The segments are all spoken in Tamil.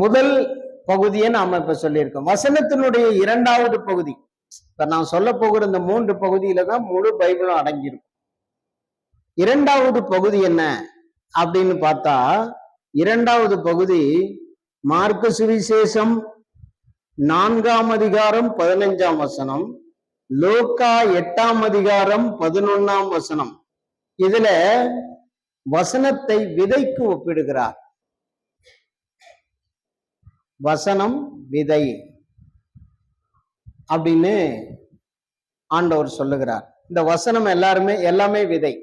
முதல் பகுதியை நாம இப்ப சொல்லியிருக்கோம். வசனத்தினுடைய இரண்டாவது பகுதி, இப்ப நான் சொல்ல போகிற இந்த 3 பகுதியில தான் முழு பைபிளும் அடங்கியிருக்கும். இரண்டாவது பகுதி என்ன அப்படின்னு பார்த்தா, இரண்டாவது பகுதி மார்க்கு சுவிசேஷம் 4ஆம் அதிகாரம் 15ஆம் வசனம், லூக்கா 8ஆம் அதிகாரம் 11ஆம் வசனம். இதுல வசனத்தை விதைக்கு ஒப்பிடுகிறார். வசனம் விதை அப்படின்னு ஆண்டவர் சொல்லுகிறார். இந்த வசனம் எல்லாமே விதை.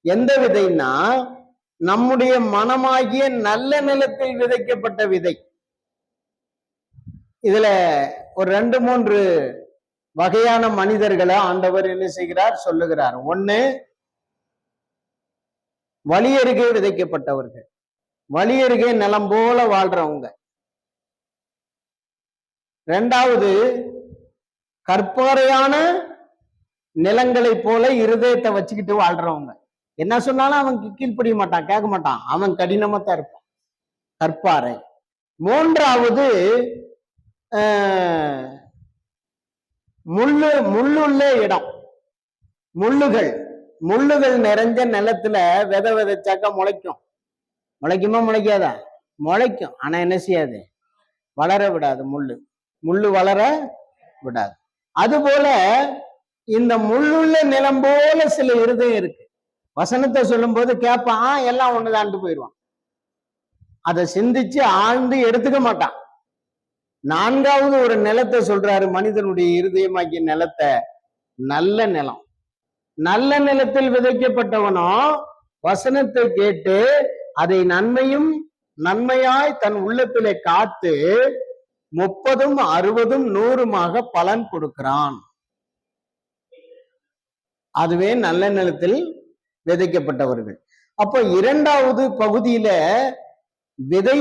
எந்த விதைன்னா, நம்முடைய மனமாகிய நல்ல நிலத்தில் விதைக்கப்பட்ட விதை. இதுல ஒரு 2-3 வகையான மனிதர்களை ஆண்டவர் என்ன செய்கிறார் சொல்லுகிறார். ஒண்ணு, வழியருகே விதைக்கப்பட்டவர்கள், வழியருகே நிலம் போல வாழ்றவங்க. இரண்டாவது, கற்பாறையான நிலங்களை போல இருதயத்தை வச்சுக்கிட்டு வாழ்றவங்க. என்ன சொன்னாலும் அவன் கீழ்ப்படிய மாட்டான், கேட்க மாட்டான், அவன் கடினமா தான் இருப்பான், கற்பாறை. மூன்றாவது, முள்ளுள்ள இடம், முள்ளுகள் நிறைஞ்ச நிலத்துல விதை விதைச்சாக்கா முளைக்குமா முளைக்காதா? முளைக்கும். ஆனா என்ன செய்யாது? வளர விடாது. முள்ளு வளர விடாது. அதுபோல இந்த முள்ளுள்ள நிலம் போல சில இருதயம் இருக்கு. வசனத்தை சொல்லும் போது கேட்பான், எல்லாம் ஒண்ணுதான்ட்டு போயிடுவான். அதை சிந்திச்சு ஆழ்ந்து எடுத்துக்க மாட்டான். 4வது ஒரு நிலத்தை சொல்றாரு, மனிதனுடைய இருதயமாக்கிய நிலத்தை, நல்ல நிலம். நல்ல நிலத்தில் விதைக்கப்பட்டவனோ வசனத்தை கேட்டு அதை நன்மையாய் தன் உள்ளத்திலே காத்து 30, 60, 100 பலன் கொடுக்கிறான். அதுவே நல்ல நிலத்தில் விதைக்கப்பட்டவர்கள். அப்போ இரண்டாவது பகுதியில விதை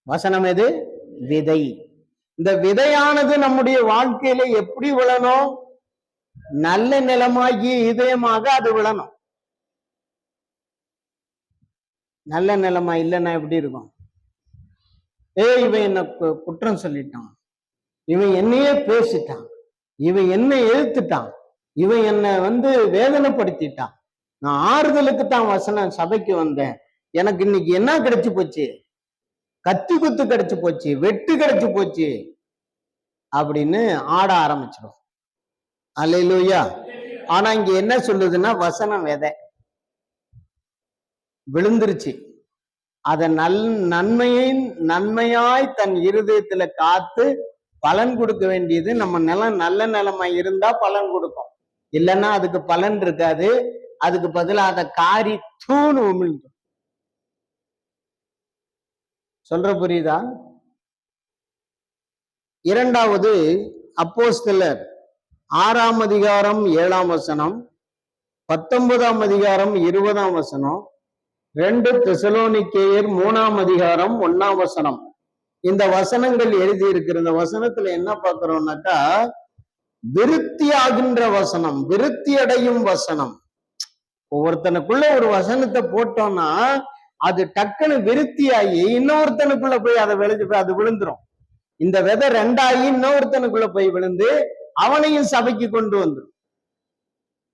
வசனம் எது? விதை. இந்த விதையானது நம்முடைய வாழ்க்கையில எப்படி விழணும்? நல்ல நிலமாகிய இதயமாக அது விழணும். நல்ல நிலமா இல்லைன்னா எப்படி இருக்கும்? இவன் என்ன குற்றம் சொல்லிட்டான், இவன் என்னையே பேசிட்டான், இவன் என்னை எதிர்த்துட்டான், இவன் என்னை வேதனைப்படுத்திட்டான், நான் ஆறுதலுக்கு தான் வசனம் சபைக்கு வந்தேன், எனக்கு இன்னைக்கு என்ன கிடைச்சு போச்சு? கத்தி குத்து கிடைச்சு போச்சு, வெட்டு கிடைச்சு போச்சு அப்படின்னு ஆட ஆரம்பிச்சிடும். அல்லேலூயா. ஆனா இங்க என்ன சொல்லுதுன்னா, வசனம் விதை விழுந்துருச்சு. அத நன்மையாய் தன் இருதயத்துல காத்து பலன் கொடுக்க வேண்டியது நம்ம நிலம். நல்ல நிலமா இருந்தா பலன் கொடுக்கும், இல்லைன்னா அதுக்கு பலன் இருக்காது. அதுக்கு பதிலாக அதை காரி தூணு உமிழ்ந்து. சொல்ற புரியுதா? இரண்டாவது, அப்போஸ்தலர் 6ஆம் அதிகாரம் 7ஆம் வசனம், 19ஆம் அதிகாரம் 20ஆம் வசனம், 2 தெசலோனிக்கேயர் 3ஆம் அதிகாரம் 1ஆம் வசனம். இந்த வசனங்கள் எழுதி இருக்கிற இந்த வசனத்துல என்ன பார்க்கிறோம்னாக்கா, விருத்தி ஆகின்ற வசனம், விருத்தி அடையும் வசனம். ஒவ்வொருத்தனுக்குள்ள ஒரு வசனத்தை போட்டோம்னா அது டக்குன்னு விருத்தியாகி இன்னொருத்தனுக்குள்ள போய் அது விழுந்துரும். இந்த விதை 2ஆகி இன்னொருத்தனுக்குள்ள போய் விழுந்து அவனையும் சபைக்கு கொண்டு வந்துடும்.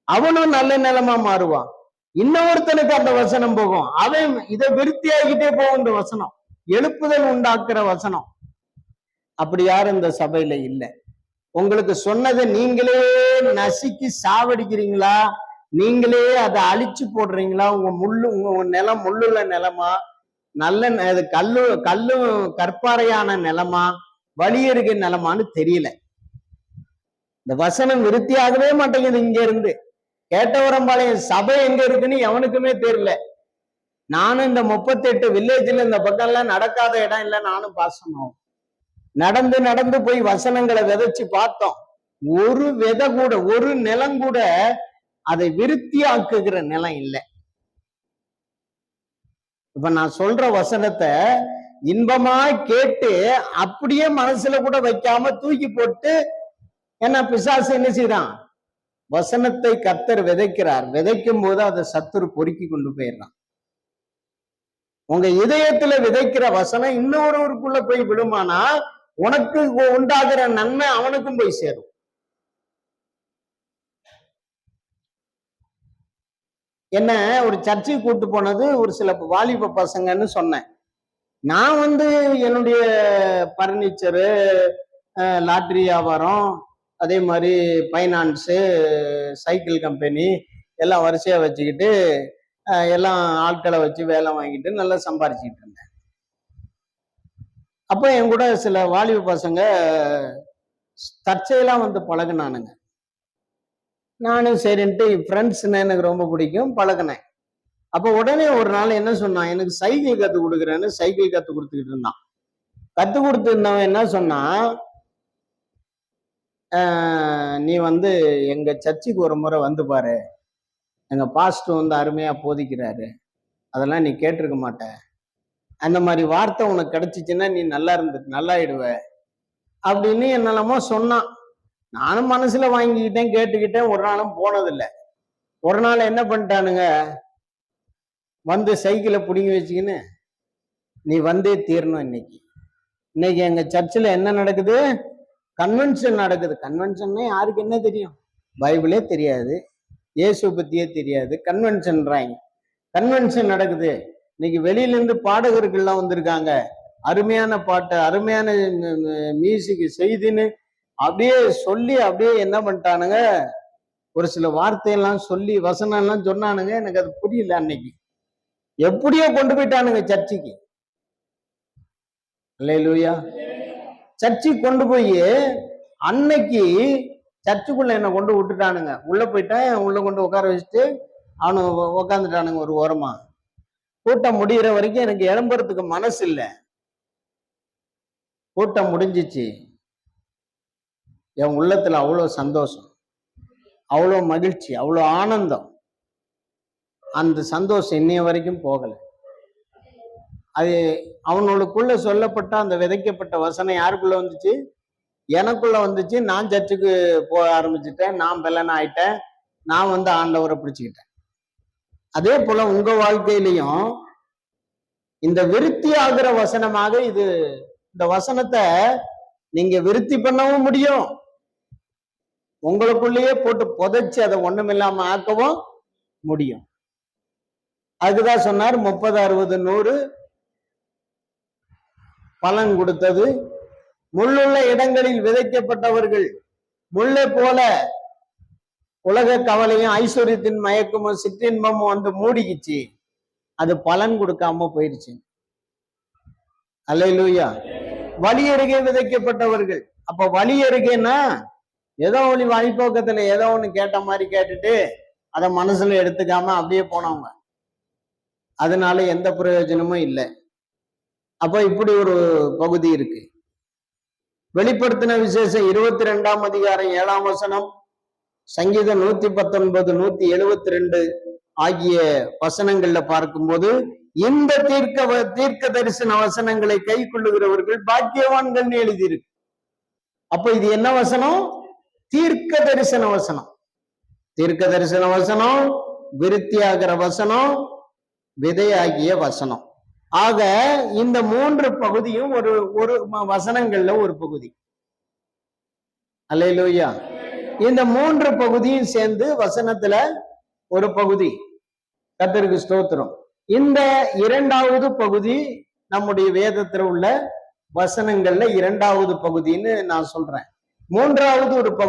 அவனும் நல்ல நிலமா மாறுவான். இன்னொருத்தனுக்கு அந்த வசனம் போகும், அவன் இதை விருத்தியாகிட்டே போகும். இந்த வசனம் எழுப்புதல் உண்டாக்குற வசனம். அப்படி யாரும் இந்த சபையில இல்லை. உங்களுக்கு சொன்னதை நீங்களே நசுக்கி சாவடிக்கிறீங்களா? நீங்களே அதை அழிச்சு போடுறீங்களா? உங்க நிலம் முள்ளுள்ள நிலமா, நல்ல கல்லு கற்பாறையான நிலமா, வழியருகே நிலமான்னு தெரியல. இந்த வசனம் விருத்தியாகவே மாட்டேங்குது. இங்க இருந்து கேட்டவரம்பாளையம் சபை எங்க இருக்குன்னு எவனுக்குமே தெரியல. நானும் இந்த 38 வில்லேஜ்ல இந்த பக்கம் எல்லாம் நடக்காத இடம் இல்லை. நானும் பாசமாவும் நடந்து போய் வசனங்களை விதைச்சு பார்த்தோம். ஒரு விதை கூட, ஒரு நிலம் கூட அதை விருத்தியாக்குகிற நிலம் இல்லை. இப்ப நான் சொல்ற வசனத்தை இன்பமாய் கேட்டு அப்படியே மனசுல கூட வைக்காம தூக்கி போட்டு, ஏன்னா பிசாசு என்ன செய்யறான்? வசனத்தை கர்த்தர் விதைக்கிறார். விதைக்கும் போது அதை சத்துரு பொறுக்கி கொண்டு போயிடுறான். உங்க இதயத்துல விதைக்கிற வசனம் இன்னொருவருக்குள்ள போய் விடுமானா உனக்கு உண்டாகிற நன்மை அவனுக்கும் போய் சேரும். என்ன ஒரு சர்ச்சைக்கு கூட்டு போனது ஒரு சில வாலிப பசங்கன்னு சொன்னேன். நான் என்னுடைய பர்னிச்சரு, லாட்ரி வியாபாரம், அதே மாதிரி பைனான்ஸு, சைக்கிள் கம்பெனி எல்லாம் வரிசையா வச்சுக்கிட்டு எல்லாம் ஆட்களை வச்சு வேலை வாங்கிட்டு நல்லா சம்பாரிச்சுக்கிட்டு இருந்தேன். அப்போ என் கூட சில வாலிப பசங்க தற்செயலாம் பழகுனானுங்க. நானும் சரின்ட்டு ஃப்ரெண்ட்ஸ்ன்னு எனக்கு ரொம்ப பிடிக்கும், பழகினேன். அப்போ உடனே ஒரு நாள் என்ன சொன்னான், எனக்கு சைக்கிள் கற்றுக் கொடுக்குறேன்னு சைக்கிள் கற்றுக் கொடுத்துக்கிட்டு இருந்தான். கற்றுக் கொடுத்துருந்தவன் என்ன சொன்னா, நீ எங்க சர்ச்சுக்கு ஒரு முறை வந்து பாரு, எங்க பாஸ்டர் அருமையா போதிக்கிறாரு, அதெல்லாம் நீ கேட்டிருக்க மாட்ட, அந்த மாதிரி வார்த்தை உனக்கு கிடைச்சிச்சுன்னா நீ நல்லாயிடுவ அப்படின்னு என்னெல்லாமோ சொன்னான். நானும் மனசுல வாங்கிக்கிட்டேன், கேட்டுக்கிட்டேன், ஒரு நாளும் போனதில்லை. ஒரு நாள் என்ன பண்ணிட்டானுங்க, சைக்கிளை பிடிங்கி வச்சுக்கின்னு நீ வந்தே தீரணும். இன்னைக்கு எங்க சர்ச்சில் என்ன நடக்குது, கன்வென்ஷன் நடக்குது. கன்வென்ஷன் யாருக்கு என்ன தெரியும், பைபிளே தெரியாது, இயேசு பத்தியே தெரியாது, கன்வென்ஷன்றாங்க. கன்வென்ஷன் நடக்குது. இன்னைக்கு வெளியில இருந்து பாடகர்கள்லாம் வந்திருக்காங்க, அருமையான பாட்டு, அருமையான மியூசிக் செய்தின்னு அப்படியே சொல்லி அப்படியே என்ன பண்ணிட்டானுங்க, ஒரு சில வார்த்தையெல்லாம் சொல்லி வசனம் எல்லாம் சொன்னானுங்க. எனக்கு அது புரியல. அன்னைக்கு எப்படியோ கொண்டு போயிட்டானுங்க சர்ச்சுக்கு. அல்லேலூயா. சர்ச்சுக்கு கொண்டு போய் அன்னைக்கு சர்ச்சுக்குள்ள என்ன கொண்டு விட்டுட்டானுங்க. உள்ள போயிட்டேன், உள்ள கொண்டு உட்கார வச்சுட்டு அவனு உட்காந்துட்டானுங்க ஒரு ஓரமா. கூட்டம் முடிகிற வரைக்கும் எனக்கு எழும்புறதுக்கு மனசு இல்லை. கூட்டம் முடிஞ்சிச்சு. என் உள்ளத்துல அவ்வளோ சந்தோஷம், அவ்வளோ மகிழ்ச்சி, அவ்வளோ ஆனந்தம். அந்த சந்தோஷம் இன்னைய வரைக்கும் போகல. அது அவனுக்குள்ள சொல்லப்பட்ட அந்த விதைக்கப்பட்ட வசனம் யாருக்குள்ள வந்துச்சு, எனக்குள்ள வந்துச்சு. நான் சர்ச்சுக்கு போக ஆரம்பிச்சுட்டேன், நான் பெலன் ஆயிட்டேன், நான் ஆண்டவரை பிடிச்சுக்கிட்டேன். அதே போல உங்க வாழ்க்கையிலையும் இந்த விருத்தி ஆகிற வசனமாக இது, இந்த வசனத்தை நீங்க விருத்தி பண்ணவும் முடியும், உங்களுக்குள்ளேயே போட்டு புதைச்சு அதை ஒண்ணுமில்லாம ஆக்கவும் முடியும். அதுக்குதான் சொன்னார் 30, 60, 100 பலன் கொடுத்தது. முள்ளுள்ள இடங்களில் விதைக்கப்பட்டவர்கள் முள்ளை போல உலக கவலையும் ஐஸ்வர்யத்தின் மயக்கமும் சிற்றின்பமும் மூடிக்கிச்சு, அது பலன் கொடுக்காம போயிடுச்சு. அல்லேலூயா. வழி அருகே விதைக்கப்பட்டவர்கள். அப்ப வழி அருகேன்னா ஏதோ ஒளி வழிபோக்கத்துல ஏதோ ஒண்ணு கேட்ட மாதிரி கேட்டுட்டு அதை மனசுல எடுத்துக்காம அப்படியே போனவங்க, அதனால எந்த பிரயோஜனமும் இல்லை. அப்ப இப்படி ஒரு பகுதி இருக்கு. வெளிப்படுத்தின விசேஷம் 22ஆம் அதிகாரம் 7ஆம் வசனம், சங்கீதம் 119, 172 ஆகிய வசனங்கள்ல பார்க்கும்போது இந்த தீர்க்க தரிசன வசனங்களை கை கொள்ளுகிறவர்கள் பாக்கியவான்கள் எழுதியிருக்கு. அப்ப இது என்ன வசனம், தீர்க்க தரிசன வசனம். தீர்க்க தரிசன வசனம், விருத்தியாகிற வசனம், விதையாகிய வசனம். ஆக இந்த 3 பகுதியும் ஒரு ஒரு வசனங்கள்ல ஒரு பகுதி. அல்லேலூயா. இந்த 3 பகுதியும் சேர்ந்து வசனத்துல ஒரு பகுதி. கர்த்தருக்கு ஸ்தோத்திரம். இந்த 2வது பகுதி நம்முடைய வேதத்துல உள்ள வசனங்கள்ல 2வது பகுதின்னு நான் சொல்றேன். 3வது ஒரு பகுதி